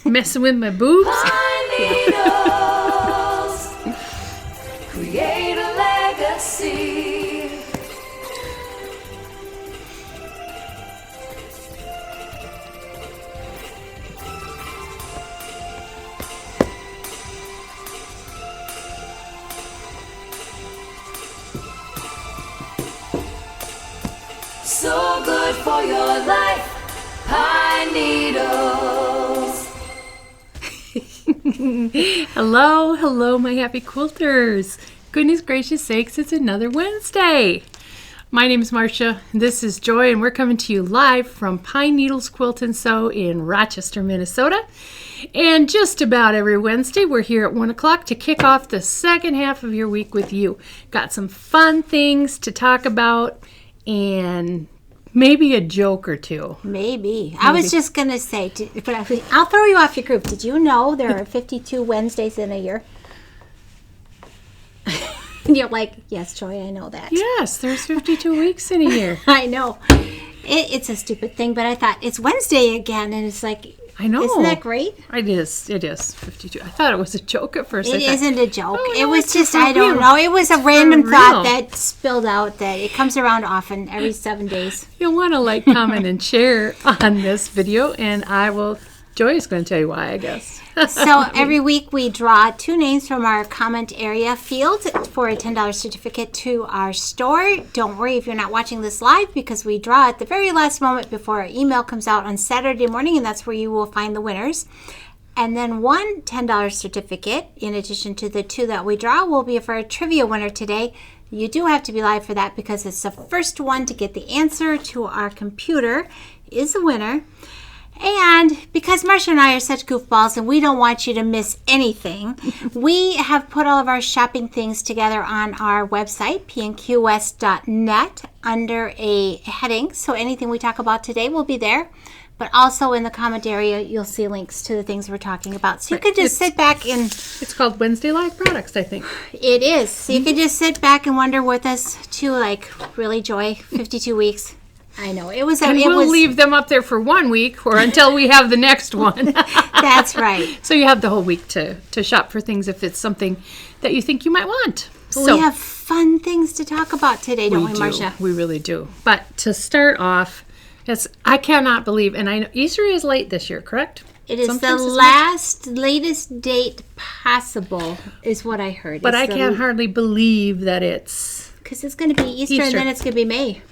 Messing with my boobs? Pine needles, create a legacy. So good for your life, pine needles. Hello, my happy quilters. Goodness gracious sakes, it's another Wednesday. My name is Marcia, this is Joy, and we're coming to you live from Pine Needles Quilt and Sew in Rochester, Minnesota. And just about every Wednesday, we're here at 1 o'clock to kick off the second half of your week with you. Got some fun things to talk about and maybe a joke or two. Maybe. I was just going to say, but I'll throw you off your group. Did you know there are 52 Wednesdays in a year? And you're like, yes, Joy, I know that. Yes, there's 52 weeks in a year. I know. It's a stupid thing, but I thought, it's Wednesday again, and it's like, I know. Isn't that great? It is 52. I thought it was a joke at first. It isn't a joke. Oh, it no, was it's just, for I don't real. know. It was a random for thought real. that spilled out that it comes around often, every 7 days. You'll want to like, comment, and share on this video, and Joy is going to tell you why, I guess. So every week we draw 2 names from our comment area field for a $10 certificate to our store. Don't worry if you're not watching this live because we draw at the very last moment before our email comes out on Saturday morning, and that's where you will find the winners. And then one $10 certificate, in addition to the 2 that we draw, will be for a trivia winner today. You do have to be live for that because it's the first one to get the answer to our computer is the winner. And because Marcia and I are such goofballs and we don't want you to miss anything, we have put all of our shopping things together on our website, pnqwest.net, under a heading. So anything we talk about today will be there. But also in the comment area, you'll see links to the things we're talking about. So you can just sit back and... It's called Wednesday Live Products, I think. It is. So you can just sit back and wonder with us to, like, really, Joy, 52 weeks. I know. It was... And we'll leave them up there for 1 week or until we have the next one. That's right. So you have the whole week to shop for things if it's something that you think you might want. We have fun things to talk about today, don't we, Marcia? We really do. But to start off, I cannot believe, and I know Easter is late this year, correct? It is Sometimes the latest date possible, is what I heard. But I can't hardly believe that it's... Because it's going to be Easter and then it's going to be May.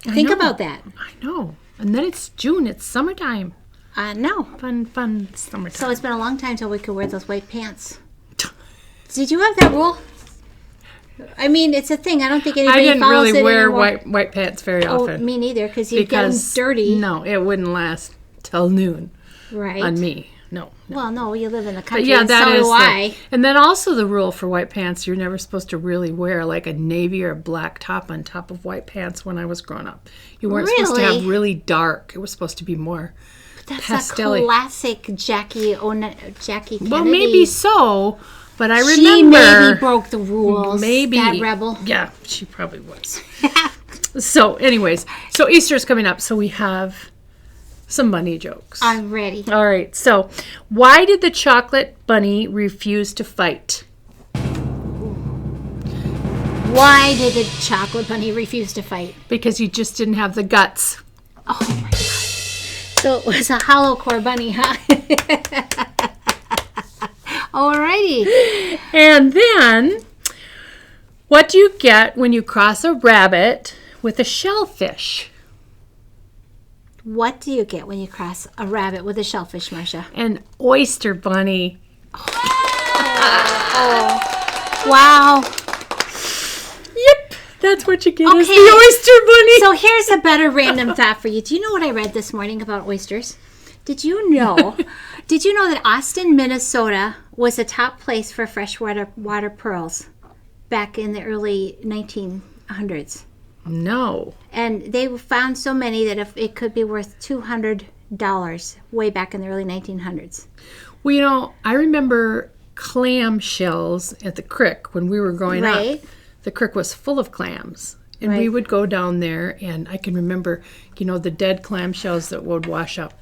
Think about that. I know. And then it's June. It's summertime. No. Fun summertime. So it's been a long time till we could wear those white pants. Did you have that rule? I mean, it's a thing. I don't think anybody I didn't follows really it wear anymore. white pants very often. Oh, me neither, because you'd get them dirty. No, it wouldn't last till noon Right. on me. No. Well, no, you live in the country, But yeah, and that so is do I. and then also the rule for white pants, you're never supposed to really wear like a navy or a black top on top of white pants when I was growing up. You weren't supposed to have really dark. It was supposed to be more That's pastel-y. a classic Jackie Kennedy. Well, maybe so, but I remember... She maybe broke the rules. Maybe. That rebel. Yeah, she probably was. So anyways, so Easter's coming up, so we have some bunny jokes. I'm ready. All right, so why did the chocolate bunny refuse to fight? Why did the chocolate bunny refuse to fight? Because he just didn't have the guts. Oh my god. So it was a hollow core bunny, huh? Alrighty. And then, what do you get when you cross a rabbit with a shellfish? What do you get when you cross a rabbit with a shellfish, Marcia? An oyster bunny. Wow. Yep, that's what you get is Okay. the oyster bunny. So here's a better random thought for you. Do you know what I read this morning about oysters? Did you know that Austin, Minnesota was a top place for freshwater pearls back in the early 1900s? No. And they found so many that if it could be worth $200 way back in the early 1900s. Well, you know, I remember clam shells at the creek when we were growing Right. up. The creek was full of clams. And we Right. would go down there, and I can remember, you know, the dead clam shells that would wash up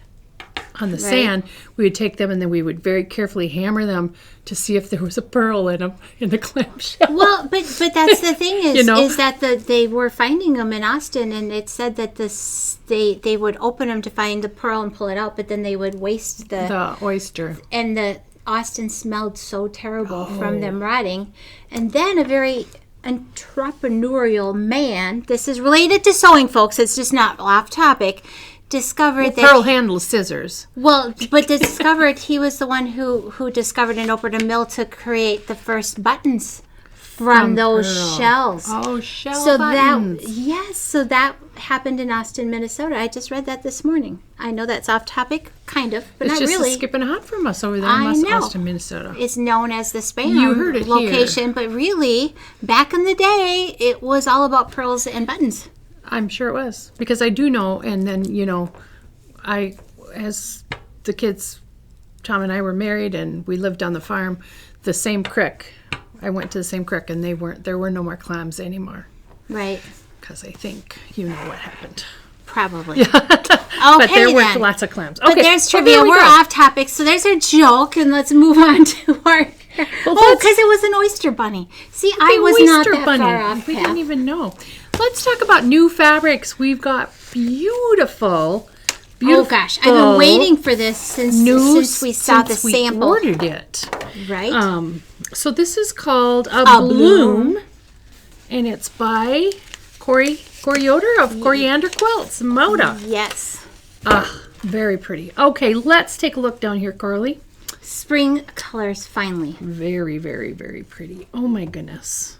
on the sand, we would take them and then we would very carefully hammer them to see if there was a pearl in them in the clamshell. Well, but that's the thing is, You know? is that they were finding them in Austin, and it said that they would open them to find the pearl and pull it out, but then they would waste The oyster. and the Austin smelled so terrible from them rotting. And then a very entrepreneurial man, this is related to sewing, folks, it's just not off topic, discovered that Pearl handles scissors. but discovered he was the one who discovered and opened a mill to create the first buttons from those pearl. shells. Oh, shell buttons. So that happened in Austin, Minnesota. I just read that this morning. I know that's off topic, kind of, but It's not just really. a skip and a hop from us over there I in know. Austin, Minnesota. It's known as the Spam You heard it location, but really, back in the day, it was all about pearls and buttons. I'm sure it was. Because I do know, and then, as the kids, Tom and I were married and we lived on the farm, the same creek. I went to the same creek and there were no more clams anymore. Right. Because I think you know what happened. Probably. But there were then. lots of clams. But Okay, there's well, trivia. there we We're go. off topic, so there's our joke, and let's move on to our. Because it was an oyster bunny. See, I The was not oyster that bunny. far off We path. didn't even know. Let's talk about new fabrics. We've beautiful. Oh gosh, I've been waiting for this since we saw the sample. We ordered it. Right? So this is called a Bloom. bloom, and it's by Corey Yoder of Coriander Quilts, Moda. Yes. Very pretty. Okay, let's take a look down here, Carly. Spring colors finally. Very, very, very pretty. Oh my goodness.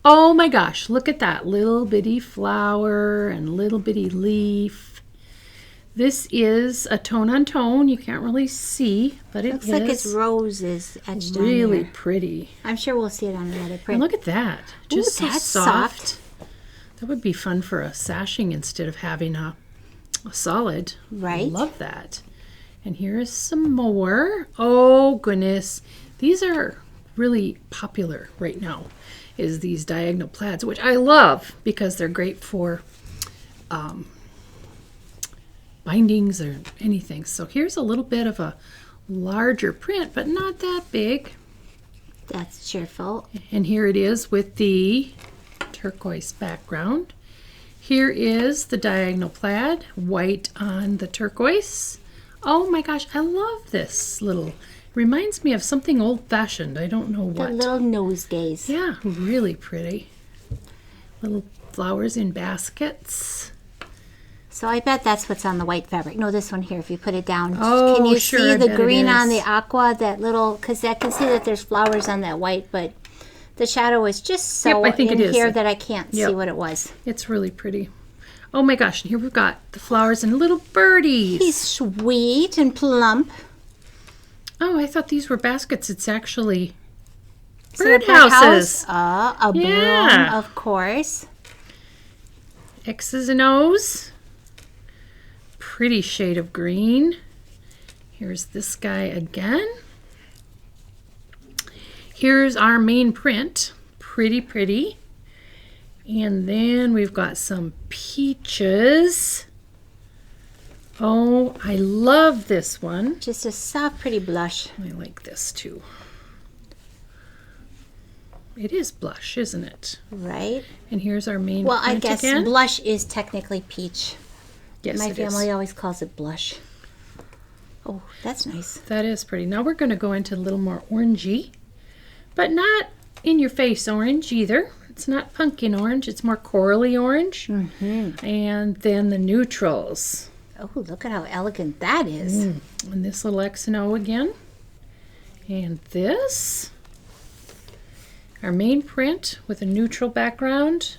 Oh my gosh, look at that little bitty flower and little bitty leaf. This is a tone on tone. You can't really see, but it Looks like it's roses etched on really there. pretty. I'm sure we'll see it on another And print. look at that. Ooh, Just so that's soft. That would be fun for a sashing instead of having a solid. Right. I love that. And here is some more. Oh goodness. These are really popular right now, is these diagonal plaids, which I love because they're great for bindings or anything. So here's a little bit of a larger print, but not that big. That's cheerful. And here it is with the turquoise background. Here is the diagonal plaid, white on the turquoise. Oh my gosh, I love this little, reminds me of something old-fashioned. I don't know The what. little nosegays. Yeah, really pretty. Little flowers in baskets. So I bet that's what's on the white fabric. No, this one here, if you put it down. Oh, can you sure, see I the bet it green on is. the aqua, that little, because I can see that there's flowers on that white, but the shadow is just so Yep, I think in it is. here that I can't see Yep. what it was. It's really pretty. Oh my gosh, and here we've got the flowers and little birdies. He's sweet and plump. Oh, I thought these were baskets. It's actually Is it a birdhouses. birdhouse? A bloom, Yeah. of course. X's and O's. Pretty shade of green. Here's this guy again. Here's our main print. Pretty, pretty. And then we've got some peaches. Oh, I love this one. Just a soft, pretty blush. I like this too. It is blush, isn't it? Right? And here's our main Well, I print guess again. blush is technically peach. Yes, My it family is. always calls it blush. Oh, that's nice. That is pretty. Now we're going to go into a little more orangey, but not in your face orange either. It's not pumpkin orange. It's more corally orange. Mm-hmm. And then the neutrals. Oh, look at how elegant that is. And this little X and O again. And this. Our main print with a neutral background.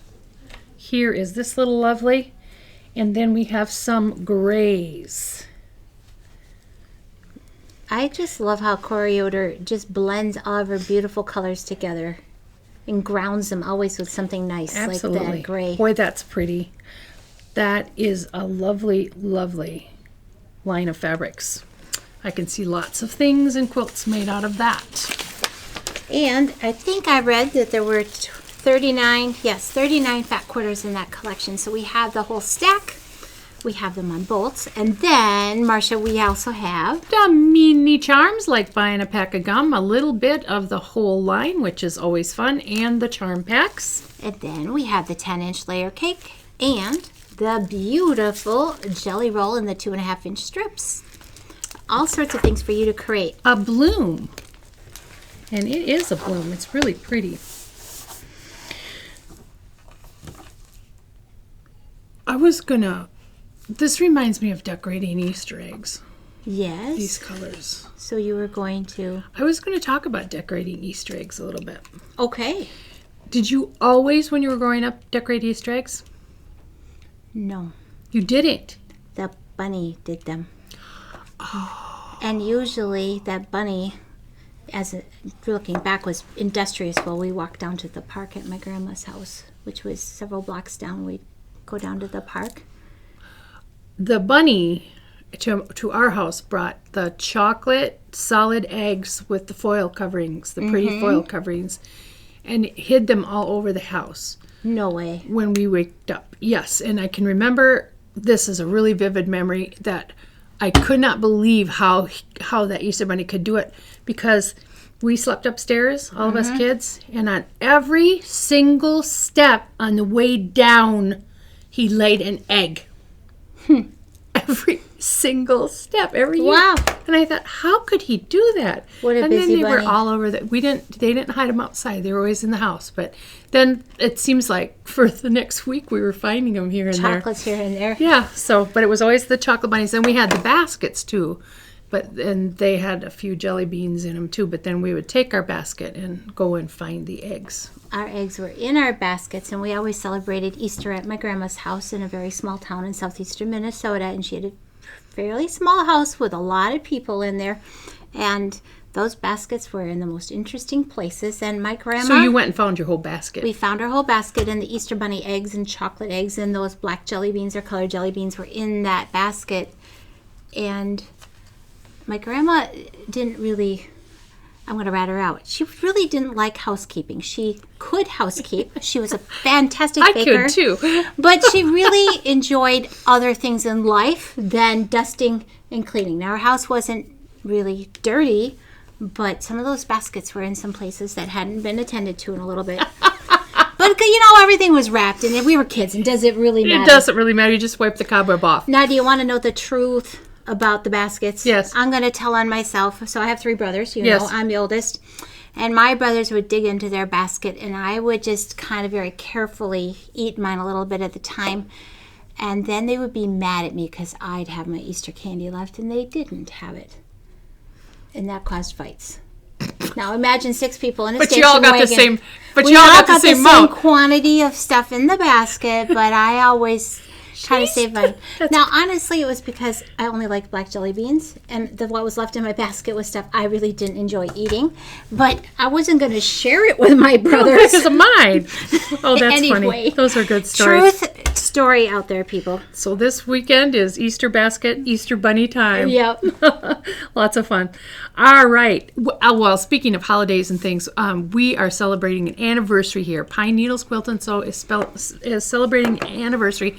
Here is this little lovely. And then we have some grays. I just love how Corey Yoder just blends all of her beautiful colors together and grounds them always with something nice, Absolutely. like that gray. Boy, that's pretty. That is a lovely, lovely line of fabrics. I can see lots of things and quilts made out of that. And I think I read that there were 39 fat quarters in that collection. So we have the whole stack. We have them on bolts. And then, Marcia, we also have... The mini charms, like buying a pack of gum, a little bit of the whole line, which is always fun, and the charm packs. And then we have the 10-inch layer cake and the beautiful jelly roll in the 2.5-inch strips. All sorts of things for you to create. A bloom. And it is a bloom. It's really pretty. This reminds me of decorating Easter eggs. Yes. These colors. So you were going to... I was going to talk about decorating Easter eggs a little bit. Okay. Did you always, when you were growing up, decorate Easter eggs? No. You didn't? The bunny did them. Oh. And usually that bunny, looking back, was industrious while we walked down to the park at my grandma's house, which was several blocks down. We'd go down to the park. The bunny to our house brought the chocolate solid eggs with the foil coverings, the pretty foil coverings, and hid them all over the house. No way. When we waked up. Yes, and I can remember, this is a really vivid memory, that I could not believe how that Easter bunny could do it, because we slept upstairs, all of us kids, and on every single step on the way down, he laid an egg. Every single step, every year. Wow. And I thought, how could he do that? What a and busy then they bunny. were all over they didn't hide them outside. They were always in the house. But then it seems like for the next week we were finding them here and Chocolates here and there. there. Yeah, but it was always the chocolate bunnies. Then we had the baskets too. And they had a few jelly beans in them too. But then we would take our basket and go and find the eggs. Our eggs were in our baskets, and we always celebrated Easter at my grandma's house in a very small town in southeastern Minnesota. And she had a fairly small house with a lot of people in there. And those baskets were in the most interesting places. And my grandma... So you went and found your whole basket. We found our whole basket, and the Easter bunny eggs and chocolate eggs and those black jelly beans or colored jelly beans were in that basket. And my grandma didn't really... I'm going to rat her out. She really didn't like housekeeping. She could housekeep. She was a fantastic baker. I could too. But she really enjoyed other things in life than dusting and cleaning. Now, our house wasn't really dirty, but some of those baskets were in some places that hadn't been attended to in a little bit. But, everything was wrapped, and we were kids, and does it really matter? It doesn't really matter. You just wipe the cobweb off. Now, do you want to know the truth about the baskets? Yes. I'm going to tell on myself. So I have 3 brothers. You Yes. know, I'm the oldest. And my brothers would dig into their basket, and I would just kind of very carefully eat mine a little bit at the time. And then they would be mad at me because I'd have my Easter candy left, and they didn't have it. And that caused fights. Now imagine 6 people in a But station you all got the wagon. same. But We you all all got the same same amount. quantity of stuff in the basket, but I always kind of saved mine. Now, honestly, it was because I only liked black jelly beans, and what was left in my basket was stuff I really didn't enjoy eating. But I wasn't going to share it with my brothers. Because of mine. Oh, that's Anyway. funny. Those are good stories. Truth story out there, people. So this weekend is Easter basket, Easter bunny time. Yep. Lots of fun. All right. Well, speaking of holidays and things, we are celebrating an anniversary here. Pine Needles Quilt and Sew is celebrating an anniversary.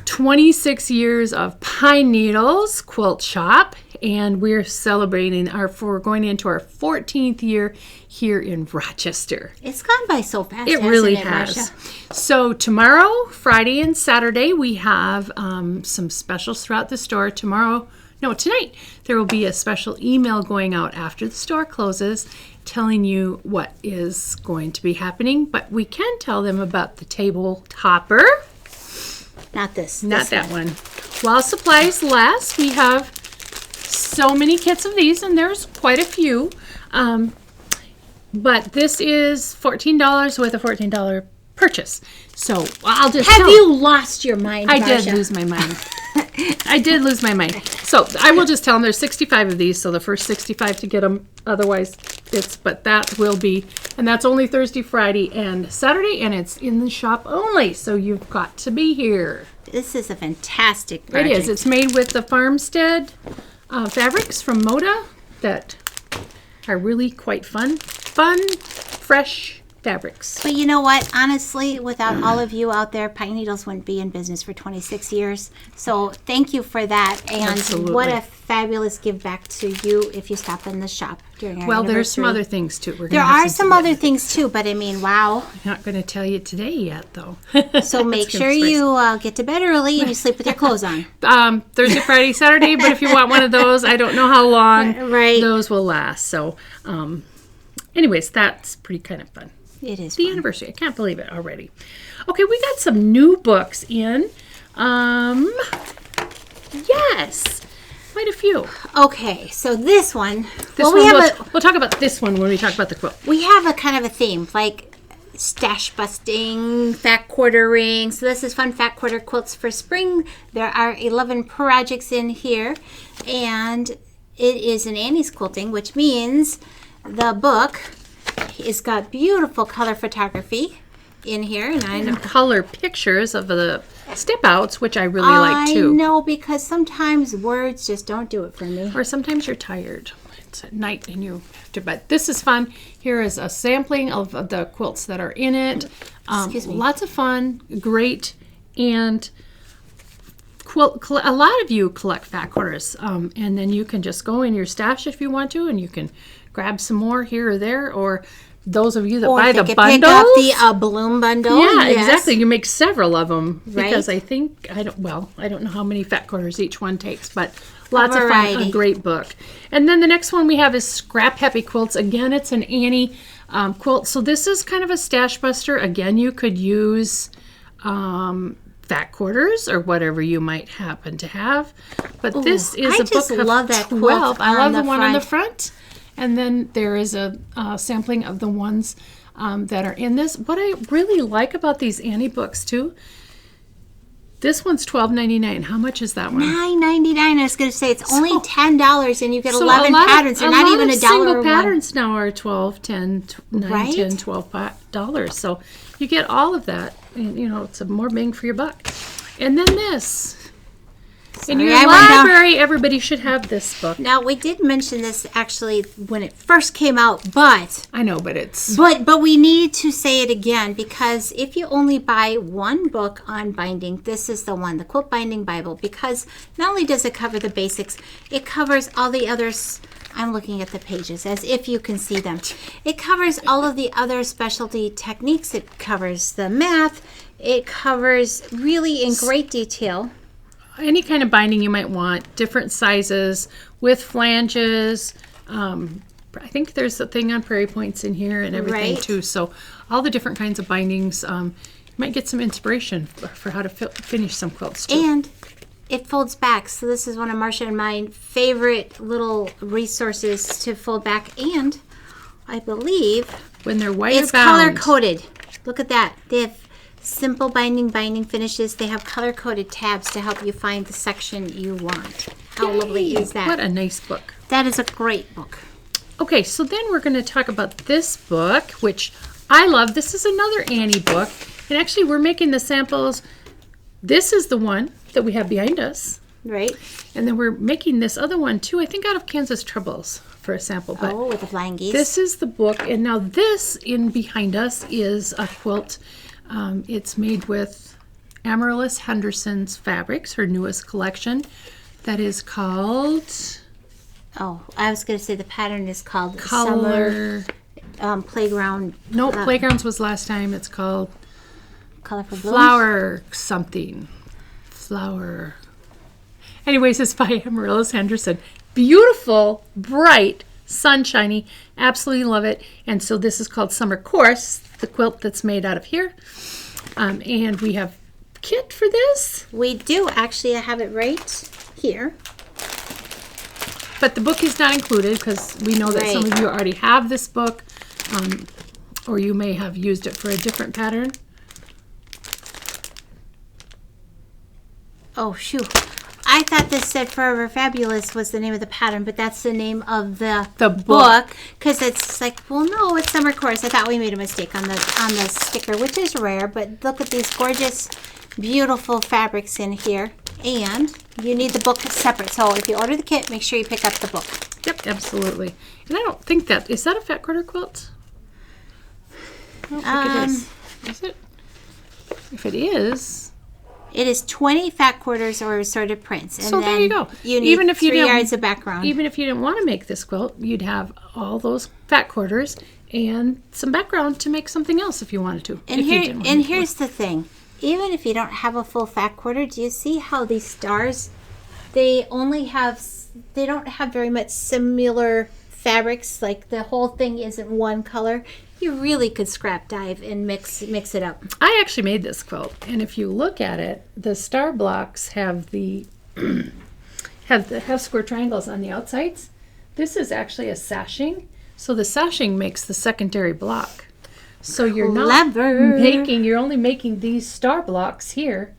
26 years of Pine Needles Quilt Shop, and we're celebrating we're going into our 14th year here in Rochester. It's gone by so fast. It really hasn't it, has. Marcia? So tomorrow, Friday and Saturday, we have some specials throughout the store. Tonight, there will be a special email going out after the store closes telling you what is going to be happening, but we can tell them about the table topper. Not this. Not this that one. While supplies last, we have so many kits of these, and there's quite a few. But this is $14 with a $14 purchase. So I'll just Have you lost your mind, I Marcia? did lose my mind. I did lose my mind. So I will just tell them there's 65 of these, so the first 65 to get them. Otherwise, but that will be, and that's only Thursday, Friday, and Saturday, and it's in the shop only. So you've got to be here. This is a fantastic project. It is. It's made with the Farmstead fabrics from Moda that are really quite fun. Fun, fresh fabrics. But you know what? Honestly, without all of you out there, Pine Needles wouldn't be in business for 26 years. So thank you for that. And Absolutely. what a fabulous give back to you if you stop in the shop during our Well, anniversary. there's some other things too. There are some other things too, but I mean, wow. I'm not going to tell you today yet, though. So make It's gonna sure surprise you get to bed early and you sleep with your clothes on. Thursday, Friday, Saturday. But if you want one of those, I don't know how long Right. those will last. So, anyways, that's pretty kind of fun. It is The fun. anniversary. I can't believe it already. Okay, we got some new books in. Yes, quite a few. Okay, so this one. This well, one we'll talk about this one when we talk about the quilt. we have a kind of a theme, like stash busting, fat quartering. So this is fun fat quarter quilts for spring. There are 11 projects in here, and it is an Annie's quilting, which means the book has got beautiful color photography in here, and I know. Color pictures of the step outs, which I really like too. I know, because sometimes words just don't do it for me. Or sometimes you're tired. It's at night and you have to, but this is fun. Here is a sampling of the quilts that are in it. Excuse me. Lots of fun, great, and a lot of you collect fat quarters, and then you can just go in your stash if you want to, and you can grab some more here or there, or those of you that Or buy if the you could bundles. pick up the balloon bundle. Yeah, yes. exactly. You make several of them because Right. I think I don't know how many fat quarters each one takes, but lots of fun. variety. A great book. And then the next one we have is Scrap Happy Quilts. Again, it's an Annie quilt. So this is kind of a stash buster. Again, you could use fat quarters or whatever you might happen to have. But this is I a just book of love that quilt 12. I on love the the one on the front. front. And then there is a sampling of the ones that are in this. What I really like about these Annie books too, this one's $12.99. How much is that one? $9.99. I was going to say it's only $10 and you get So 11 a lot patterns. They're a not lot even of a dollar single one. patterns now are $12, $10, $9, Right? $10, $12. So you get all of that. And, it's a more bang for your buck. And then this. In your I went down- library, everybody should have this book. Now, we did mention this actually when it first came out, but I know, but it's... But we need to say it again, because if you only buy one book on binding, this is the one, the Quilt Binding Bible, because not only does it cover the basics, it covers all the others. I'm looking at the pages as if you can see them. It covers all of the other specialty techniques. It covers the math. It covers really in great detail. Any kind of binding you might want, different sizes, with flanges. I think there's a thing on prairie points in here and everything Right. too. So all the different kinds of bindings. You might get some inspiration for how to finish some quilts too. And it folds back. So this is one of Marcia and my favorite little resources to fold back. And I believe When they're white it's or bound. color coded. Look at that. They have simple binding finishes. They have color coded tabs to help you find the section you want. How lovely is that? What a nice book. That is a great book. Okay, so then we're going to talk about this book, which I love. This is another Annie book. And actually, we're making the samples. This is the one that we have behind us. Right? And then we're making this other one, too, I think out of Kansas Troubles for a sample. But Oh, with the flying geese. this is the book. And now this in behind us is a quilt. It's made with Amaryllis Henderson's fabrics, her newest collection. That is called Oh, I was going to say the pattern is called Summer Color. Playground. No, Playgrounds was last time. It's called Colorful Blooms. Flower something. Flower. Anyways, it's by Amaryllis Henderson. Beautiful, bright, sunshiny. Absolutely love it. And so this is called Summer Course, the quilt that's made out of here. And we have kit for this. We do. Actually, I have it right here. But the book is not included because we know that some Right. of you already have this book, or you may have used it for a different pattern. Oh, shoot. I thought this said Forever Fabulous was the name of the pattern, but that's the name of the book. Because it's like, well, no, it's Summer Course. I thought we made a mistake on the sticker, which is rare. But look at these gorgeous, beautiful fabrics in here. And you need the book separate. So if you order the kit, make sure you pick up the book. Yep, absolutely. And I don't think is that a fat quarter quilt? Oh, look at this. Is it? If it is, It is 20 fat quarters or assorted prints. And so there you go. You need Even if you 3 didn't- yards of background. Even if you didn't want to make this quilt, you'd have all those fat quarters and some background to make something else if you wanted to. And if you didn't want to make here's the thing. Even if you don't have a full fat quarter, do you see how these stars, they don't have very much similar fabrics, like the whole thing isn't one color. You really could scrap dive and mix it up. I actually made this quilt, and if you look at it, the star blocks have the have square triangles on the outsides. This is actually a sashing, so the sashing makes the secondary block. So you're Clever. you're only making these star blocks here,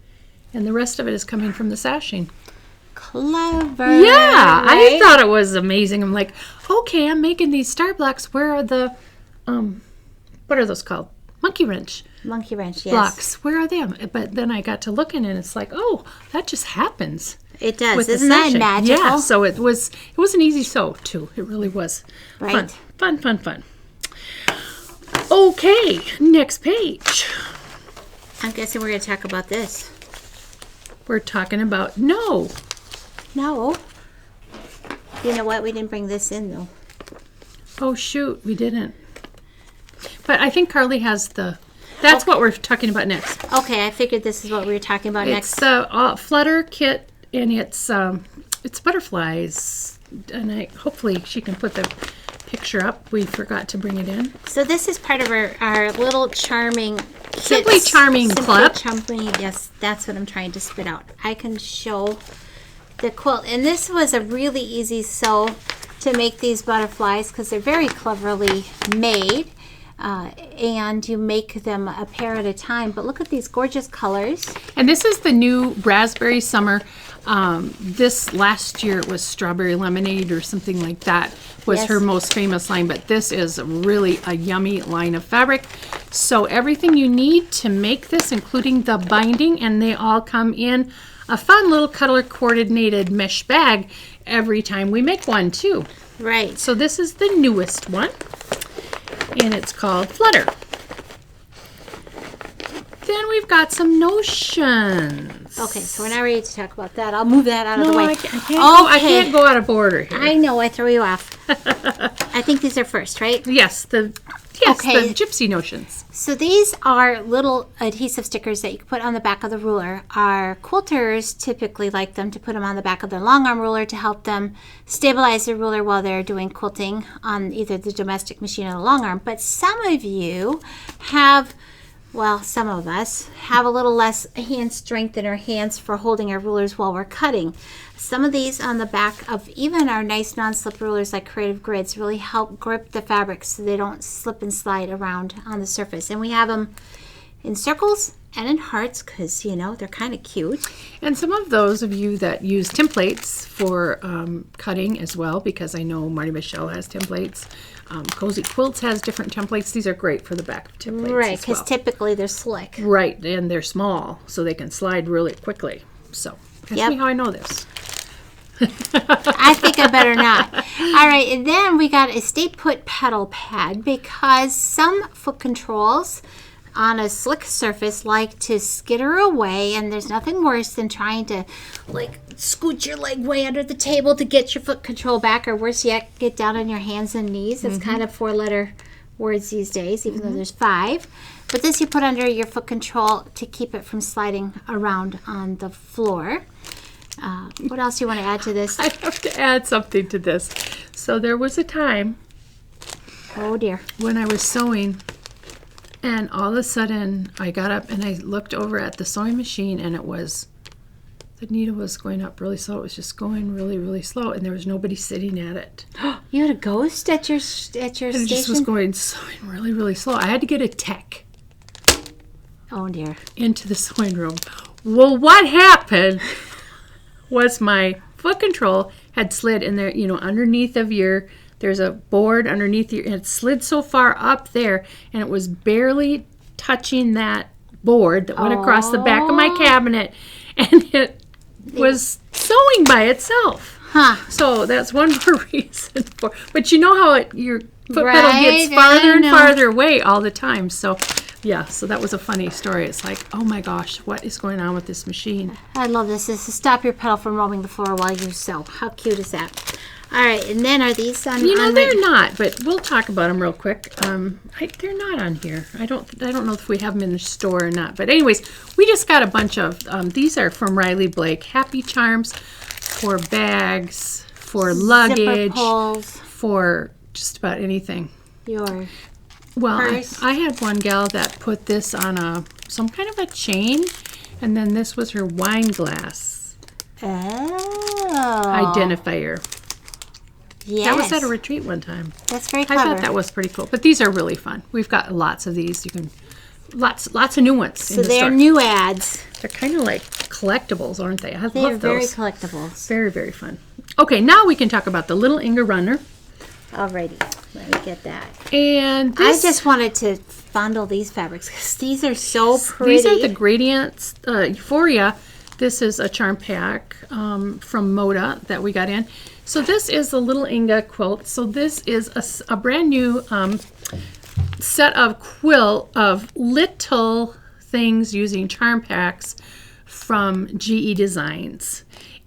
and the rest of it is coming from the sashing. Clever. Yeah, I right? thought it was amazing. I'm like, okay, I'm making these star blocks. Where are the what are those called? Monkey wrench Monkey wrench, yes. blocks. Where are them? But then I got to looking and it's like, oh, that just happens. It does. With the Isn't that sashing. magical? Yeah, so it was an easy sew too. It really was. Right. Fun. Okay, next page. I'm guessing we're going to talk about this. We're talking about no. You know what? We didn't bring this in, though. Oh shoot, we didn't. But I think Carly has that's what we're talking about next. Okay, I figured this is what we were talking about It's next. the Flutter kit, and it's butterflies, and hopefully she can put the picture up. We forgot to bring it in. So this is part of our little charming Simply kits. Charming Simply clip. Charming, yes, that's what I'm trying to spit out. I can show the quilt. And this was a really easy sew to make these butterflies because they're very cleverly made. And you make them a pair at a time. But look at these gorgeous colors. And this is the new Raspberry Summer. This last year it was Strawberry Lemonade or something like that was Yes. her most famous line, but this is really a yummy line of fabric. So everything you need to make this, including the binding, and they all come in a fun little color coordinated mesh bag every time we make one too. Right. So this is the newest one, and it's called Flutter. Then we've got some notions. Okay, so we're not ready to talk about that. I'll move that out of the No, way. I can't go out of order here. I know, I throw you off. I think these are first, right? Yes, the Okay. gypsy notions. So these are little adhesive stickers that you can put on the back of the ruler. Our quilters typically like them to put them on the back of their long arm ruler to help them stabilize their ruler while they're doing quilting on either the domestic machine or the long arm. But some of you have, well, some of us have a little less hand strength in our hands for holding our rulers while we're cutting. Some of these on the back of even our nice non-slip rulers like Creative Grids really help grip the fabric so they don't slip and slide around on the surface. And we have them in circles and in hearts because, you know, they're kind of cute. And some of those of you that use templates for cutting as well, because I know Marty Michelle has templates. Cozy Quilts has different templates. These are great for the back of templates Right, as because well. typically they're slick. Right, and they're small, so they can slide really quickly. So, ask Yep. me how I know this. I think I better not. All right, and then we got a stay put pedal pad because some foot controls on a slick surface like to skitter away, and there's nothing worse than trying to like scoot your leg way under the table to get your foot control back, or worse yet, get down on your hands and knees. It's kind of 4-letter words these days, even though there's 5. But this you put under your foot control to keep it from sliding around on the floor. What else do you want to add to this? I have to add something to this. So there was a time Oh dear. when I was sewing, and all of a sudden I got up and I looked over at the sewing machine, and the needle was going up really slow. It was just going really, really slow, and there was nobody sitting at it. You had a ghost at your And it station? just was going really, really slow. I had to get a tech Oh dear. into the sewing room. Well, what happened was my foot control had slid in there, underneath of there's a board underneath and it slid so far up there, and it was barely touching that board that went across the back of my cabinet, and it was sewing by itself. Huh. So that's one more reason for. But you know how foot Right, pedal gets I farther and know. farther away all the time. So, yeah, so that was a funny story. It's like, oh my gosh, what is going on with this machine? I love this. This is stop your pedal from roaming the floor while you sew. How cute is that? All right, and then are these on? You know, on they're not, but we'll talk about them real quick. They're not on here. I don't know if we have them in the store or not. But anyways, we just got a bunch of, these are from Riley Blake. Happy Charms for bags, for luggage, zipper pulls. for just about anything. Your Well, purse. I had one gal that put this on some kind of a chain, and then this was her wine glass identifier. Yes. That was at a retreat one time. That's very I clever. thought that was pretty cool. But these are really fun. We've got lots of these. You can lots of new ones. So in the they're store. new ads. They're kind of like collectibles, aren't they? I They love are very those. collectibles. Very, very fun. Okay, now we can talk about the Little Inga Runner. Alrighty, let me get that. And I this, just wanted to fondle these fabrics because these are so pretty. these are the Gradients Euphoria. This is a charm pack from Moda that we got in. So this is the Little Inga quilt. So this is a brand new set of quilt of little things using charm packs from GE Designs.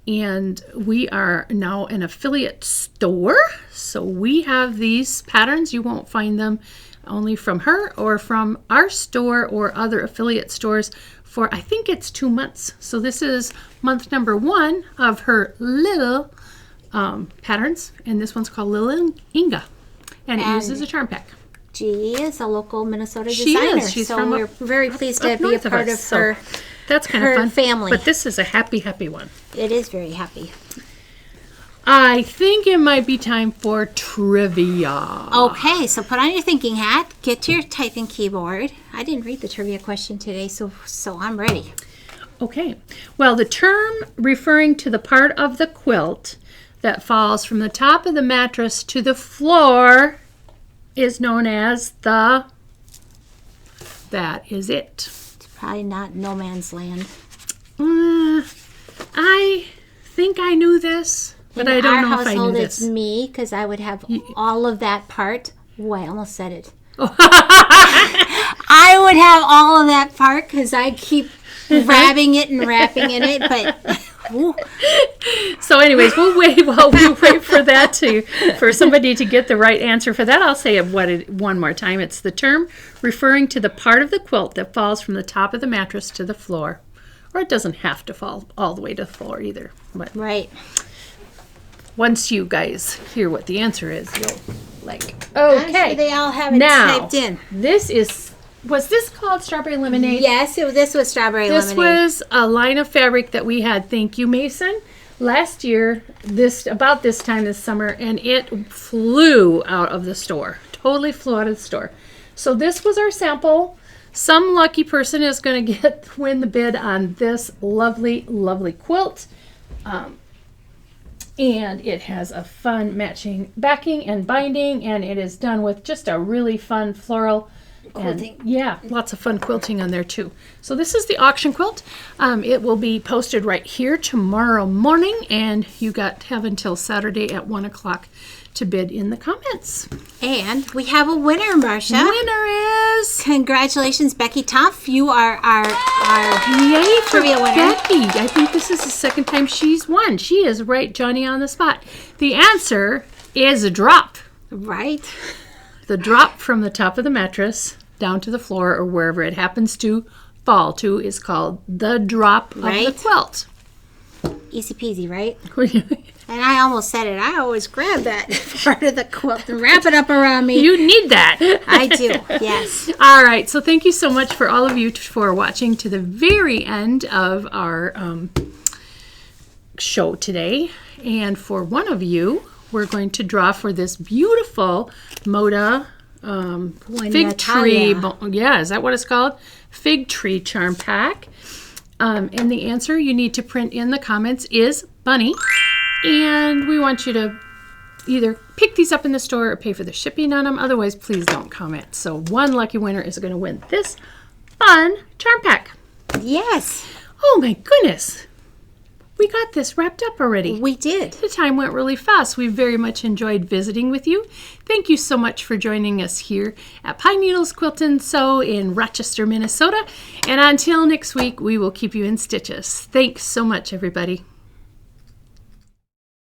And we are now an affiliate store. So we have these patterns. You won't find them only from her or from our store or other affiliate stores for, I think it's 2 months. So this is month number 1 of her little patterns. And this one's called Little Inga. And it uses a charm pack. GE is a local Minnesota She designer. is. She's so from we're up- very pleased to up be a north part of us. So her. that's kind her of fun. family. But this is a happy one. It is very happy. I think it might be time for trivia. Okay, so put on your thinking hat, get to your typing keyboard. I didn't read the trivia question today, so I'm ready. Okay. Well, the term referring to the part of the quilt that falls from the top of the mattress to the floor is known as the... That is it. It's probably not no man's land. I think I knew this, but I don't know if I knew household, this. it's me because I would have all of that part. Oh, I almost said it. I would have all of that part because I keep grabbing it and wrapping in it, but ooh, So anyways, we'll wait while we wait for that for somebody to get the right answer for that. I'll say it one more time. It's the term referring to the part of the quilt that falls from the top of the mattress to the floor. Or it doesn't have to fall all the way to the floor either. But right. once you guys hear what the answer is, you'll like, I'm okay. sure they all have it Now, typed in. was this called Strawberry Lemonade? Yes, this was strawberry This lemonade. was a line of fabric that we had, thank you, Mason, last year, about this time this summer, and it flew out of the store. Totally flew out of the store. So this was our sample. Some lucky person is going to win the bid on this lovely, lovely quilt. And it has a fun matching backing and binding, and it is done with just a really fun floral Quilting. and, yeah, lots of fun quilting on there too. So this is the auction quilt. It will be posted right here tomorrow morning, and you have until Saturday at 1 o'clock to bid in the comments. And we have a winner, Marcia. Winner is Congratulations, Becky Toff. You are our yay for trivia winner. Becky. I think this is the second time she's won. She is right, Johnny, on the spot. The answer is a drop. Right. The drop from the top of the mattress down to the floor or wherever it happens to fall to is called the drop of the Right. quilt. Easy peasy, right? And I almost said it. I always grab that part of the quilt and wrap it up around me. You need that. I do, yes. All right. So thank you so much for all of you for watching to the very end of our show today. And for one of you, we're going to draw for this beautiful Moda fig tree. Yeah, is that what it's called? Fig tree charm pack. And the answer you need to print in the comments is bunny. And we want you to either pick these up in the store or pay for the shipping on them. Otherwise, please don't comment. So one lucky winner is going to win this fun charm pack. Yes. Oh my goodness. we got this wrapped up already. We did. The time went really fast. We very much enjoyed visiting with you. Thank you so much for joining us here at Pine Needles Quilt and Sew in Rochester, Minnesota. And until next week, we will keep you in stitches. Thanks so much, everybody.